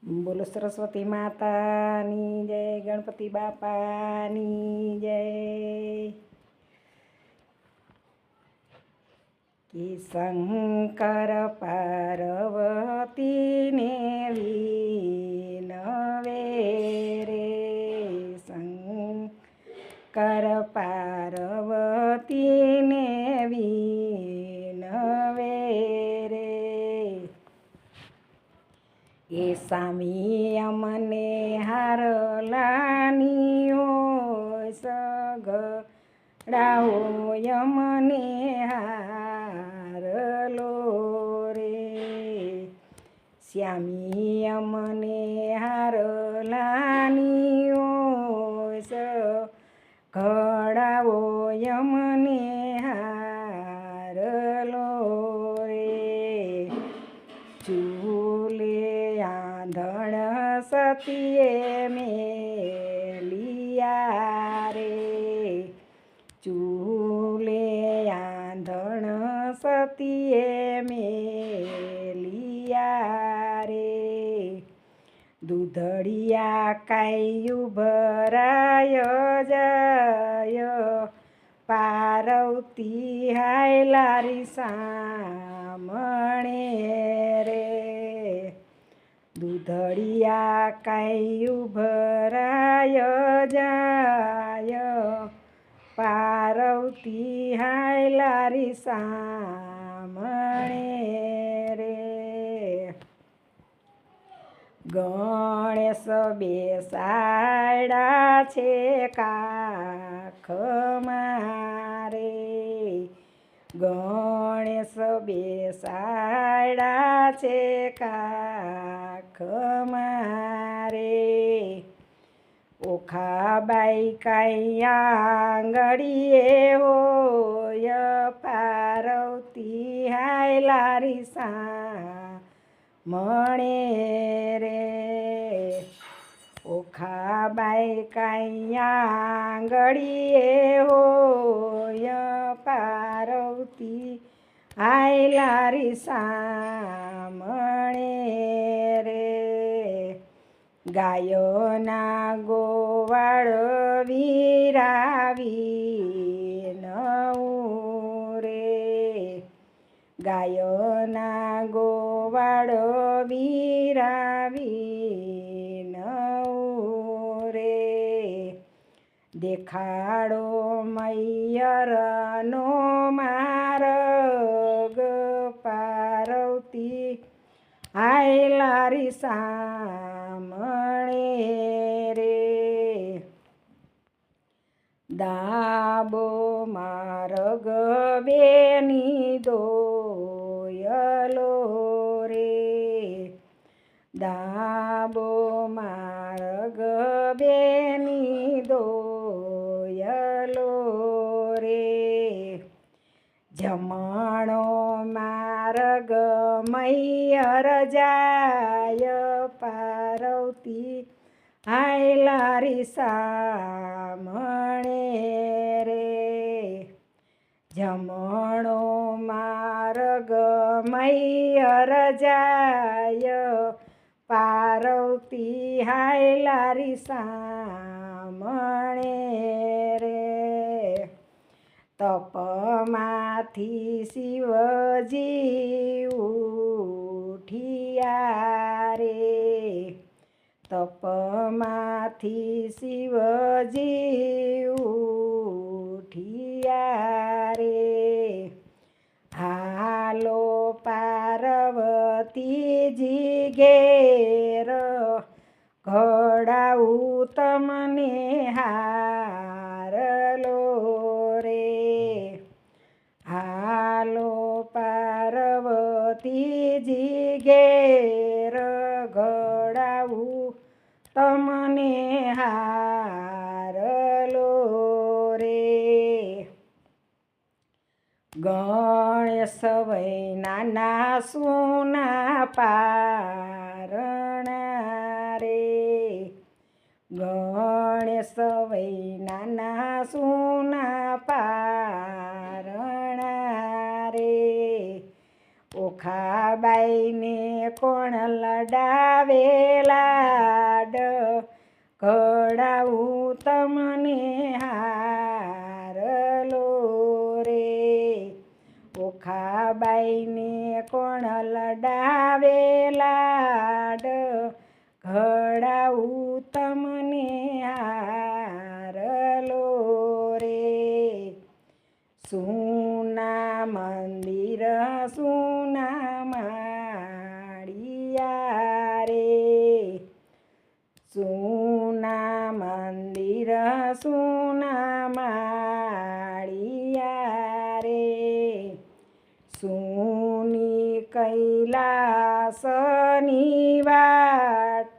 બોલો સરસ્વતી માતાની જય, ગણપતિ બાપાની જય. કે શંકર પાર્વતીને વિનવે રે, શંકર પાર્વતીને વિનવે રે. એ સ્વામી અમને હારલાની હોય, સગડાઓ અમને હારલો રે. શ્યામી અમને હારલાની હોય, સગડાઓ અમને હારલો રે. ચૂલે આંધણ સતીએ મેલિયા રે, ચૂલે આંધણ સતીએ મેલિયા રે. દૂધડિયા કાયું ભરાય જાય, પાર્વતી હાયલારી સામણે રે. દૂધડિયા કાયું ભરાય જાય, પાર્વતી હાયલારી સામણે રે. ગણેશ બેસાડ્યા છે કાખમાં રે, ગણેશ બેસાડ્યા છે કાખમાં રે. ઓખાબાઈ કાંઈ આંગળીએ હોય, પાર્વતી હાયલારી સામણે રે. ઓખાબાઈ કાંઈ આંગળીએ હોય, પાર્વતી હાયલારી સામણે રે. ગાયોના ગોવાળ વીરાવી નવું રે, ગાયોના ગોવાળ વીરાવી નવું રે. દેખાડો મૈયરનો માર્ગ, પાર્વતી હાયલારી સામણે રે. દાબો માર્ગ બેની દોયલો રે, દાબો માર્ગ બેની દોયલો રે. જમણો માર્ગ મૈયર જાય, પાર્વતી હાયલારી સામણે રે. જમણો માર્ગ મૈયર જાય, પાર્વતી હાયલારી સામણે રે. તપમાંથી શિવજી ઉઠિયા રે, તપમાંથી શિવજી ઉઠિયા રે. હાલો પાર્વતીજી ઘેર, ઘડાવું તમને હારલો રે. હાલો પાર્વતીજી ઘેર, ઘડાવું તમને હારલો રે. ગણેશ વૈનાના સોના પારણા રે, ગણેશ વૈનાના સોના પારણા રે. ઓખાબાઈને કોણ લડાવેલા ઘડાવું તમને હારલો રે ઓખાબાઈને કોણ લડાવે લાડ ઘડાવું તમને હારલો રે સુના મંદિર સુના માળિયા રે સુના મંદિર સુના માળિયા રે સુની કૈલાસની વાટ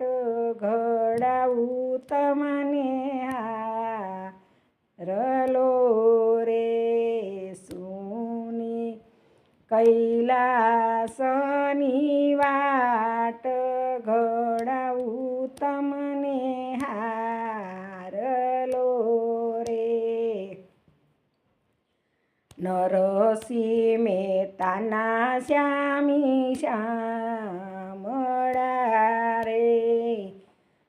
ઘડાવું તમને હારલો રે સુની કૈલાસની વાટ ઘડાવું તમને હારલો રે નરસિંહ મહેતાના શ્યામી શ્યામળા રે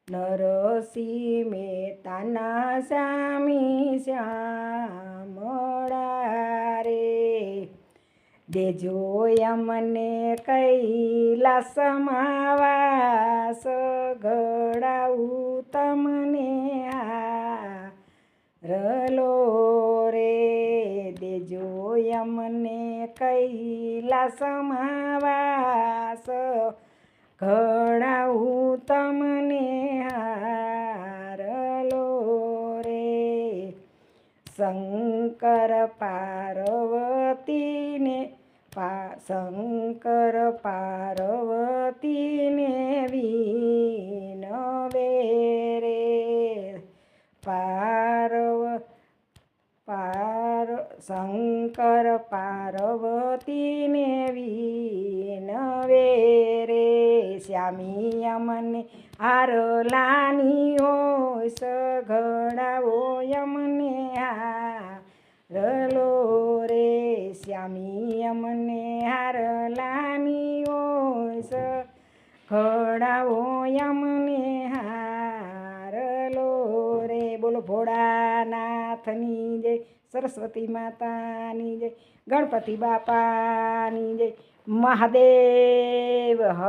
નરસિંહ મહેતાના શ્યામી શ્યામળા રે દેજો અમને કૈલાસમાં વાસ ઘડાવું તમને હારલો રે દેજો અમને કૈલાસમાં વાસ ઘડાવું તમને હારલો રે શંકર પાર્વતીને વિનવે રે શંકર પાર્વતીને વિનવે રે શ્યામી અમને હારલાની હોય સઘડાવો અમને હારલો રે શ્યામી અમને હારલાની હોય સઘડાવો અમને હારલો રે બોલો ભોળાનાથની જય સરસ્વતી માતાની જય ગણપતિ બાપાની જય મહાદેવ હ